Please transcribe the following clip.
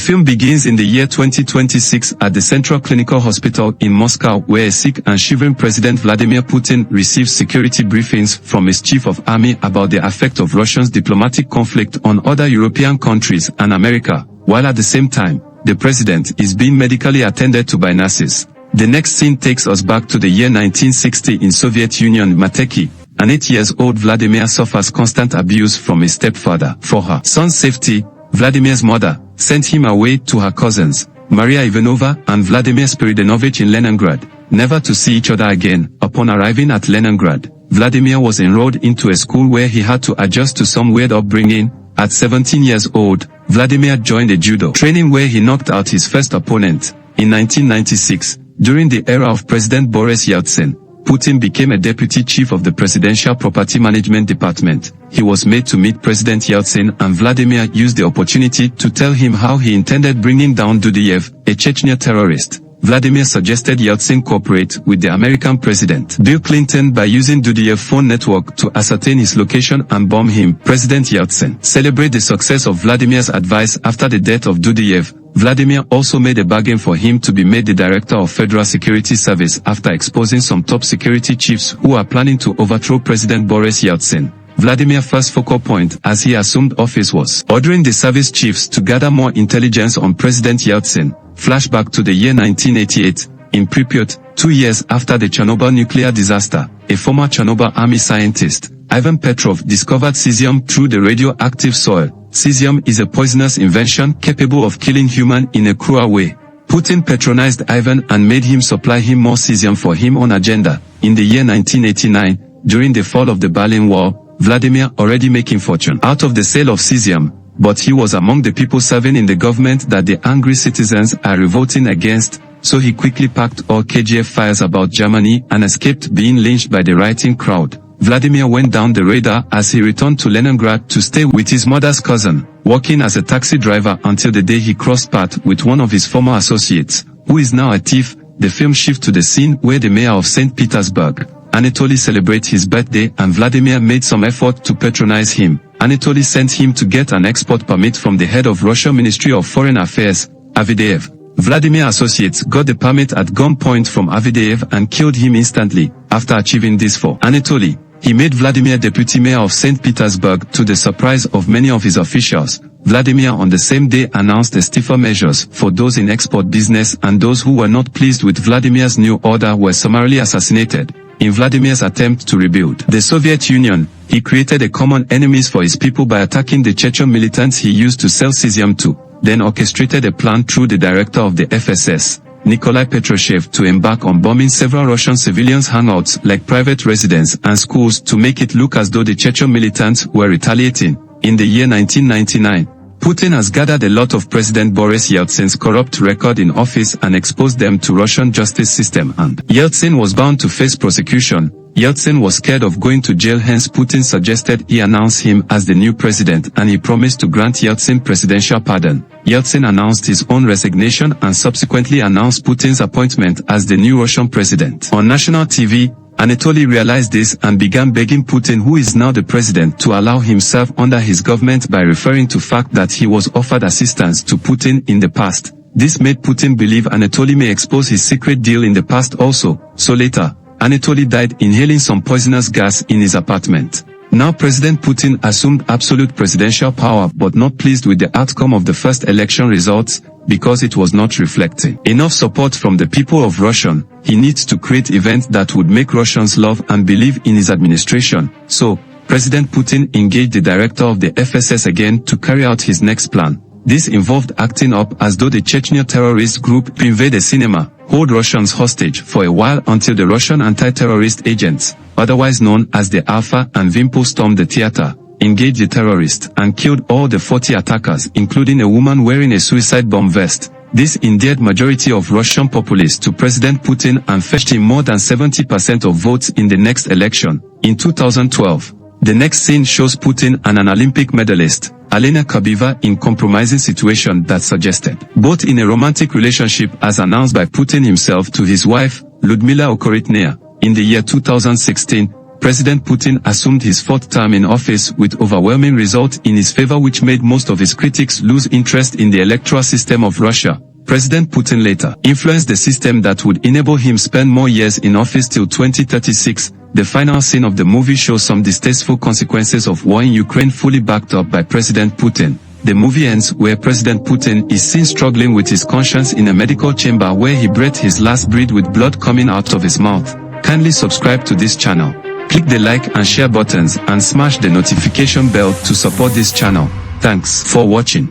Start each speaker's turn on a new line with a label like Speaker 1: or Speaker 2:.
Speaker 1: film begins in the year 2026 at the Central Clinical Hospital in Moscow, where a sick and shivering President Vladimir Putin receives security briefings from his chief of army about the effect of Russia's diplomatic conflict on other European countries and America, while at the same time, the president is being medically attended to by nurses. The next scene takes us back to the year 1960 in Soviet Union. Mateki, an 8-year-old Vladimir, suffers constant abuse from his stepfather. For her son's safety, Vladimir's mother sent him away to her cousins, Maria Ivanova and Vladimir Spiridonovich in Leningrad, never to see each other again. Upon arriving at Leningrad, Vladimir was enrolled into a school where he had to adjust to some weird upbringing. At 17 years old, Vladimir joined a judo training where he knocked out his first opponent. In 1996, during the era of President Boris Yeltsin, Putin became a deputy chief of the Presidential Property Management Department. He was made to meet President Yeltsin, and Vladimir used the opportunity to tell him how he intended bringing down Dudayev, a Chechen terrorist. Vladimir suggested Yeltsin cooperate with the American President Bill Clinton by using Dudayev's phone network to ascertain his location and bomb him. President Yeltsin celebrated the success of Vladimir's advice. After the death of Dudayev, Vladimir also made a bargain for him to be made the director of Federal Security Service after exposing some top security chiefs who are planning to overthrow President Boris Yeltsin. Vladimir's first focal point as he assumed office was ordering the service chiefs to gather more intelligence on President Yeltsin. Flashback to the year 1988, in Pripyat, 2 years after the Chernobyl nuclear disaster, a former Chernobyl army scientist, Ivan Petrov, discovered cesium through the radioactive soil. Cesium is a poisonous invention capable of killing humans in a cruel way. Putin patronized Ivan and made him supply him more cesium for his own agenda. In the year 1989, during the fall of the Berlin Wall, Vladimir already making fortune out of the sale of cesium, but he was among the people serving in the government that the angry citizens are revolting against, so he quickly packed all KGF files about Germany and escaped being lynched by the rioting crowd. Vladimir went down the radar as he returned to Leningrad to stay with his mother's cousin, working as a taxi driver until the day he crossed paths with one of his former associates, who is now a thief. The film shifts to the scene where the mayor of St. Petersburg, Anatoly, celebrates his birthday, and Vladimir made some effort to patronize him. Anatoly sent him to get an export permit from the head of Russia's Ministry of Foreign Affairs, Avdeyev. Vladimir's associates got the permit at gunpoint from Avdeyev and killed him instantly. After achieving this for Anatoly, he made Vladimir deputy mayor of St. Petersburg to the surprise of many of his officials. Vladimir on the same day announced the stiffer measures for those in export business, and those who were not pleased with Vladimir's new order were summarily assassinated. In Vladimir's attempt to rebuild the Soviet Union, he created a common enemies for his people by attacking the Chechen militants he used to sell cesium to, then orchestrated a plan through the director of the FSS, Nikolai Petroshev, to embark on bombing several Russian civilians' hangouts like private residences and schools to make it look as though the Chechen militants were retaliating. In the year 1999, Putin has gathered a lot of President Boris Yeltsin's corrupt record in office and exposed them to Russian justice system, and Yeltsin was bound to face prosecution. Yeltsin was scared of going to jail, hence Putin suggested he announce him as the new president, and he promised to grant Yeltsin presidential pardon. Yeltsin announced his own resignation and subsequently announced Putin's appointment as the new Russian president. On national TV, Anatoly realized this and began begging Putin, who is now the president, to allow him serve under his government by referring to fact that he was offered assistance to Putin in the past. This made Putin believe Anatoly may expose his secret deal in the past also. So later, Anatoly died inhaling some poisonous gas in his apartment. Now President Putin assumed absolute presidential power, but not pleased with the outcome of the first election results, because it was not reflecting enough support from the people of Russia. He needs to create events that would make Russians love and believe in his administration. So, President Putin engaged the director of the FSS again to carry out his next plan. This involved acting up as though the Chechen terrorist group invade a cinema, hold Russians hostage for a while until the Russian anti-terrorist agents, otherwise known as the Alpha and Vimpo, stormed the theater, engaged the terrorists, and killed all the 40 attackers, including a woman wearing a suicide bomb vest. This endeared majority of Russian populace to President Putin and fetched him more than 70% of votes in the next election. In 2012, the next scene shows Putin and an Olympic medalist, Alena Kabeva, in compromising situation that suggested both in a romantic relationship as announced by Putin himself to his wife, Ludmila Okoritnaya. In the year 2016, President Putin assumed his fourth term in office with overwhelming results in his favor, which made most of his critics lose interest in the electoral system of Russia. President Putin later influenced the system that would enable him spend more years in office till 2036. The final scene of the movie shows some distasteful consequences of war in Ukraine, fully backed up by President Putin. The movie ends where President Putin is seen struggling with his conscience in a medical chamber where he breathed his last breath with blood coming out of his mouth. Kindly subscribe to this channel. Click the like and share buttons and smash the notification bell to support this channel. Thanks for watching.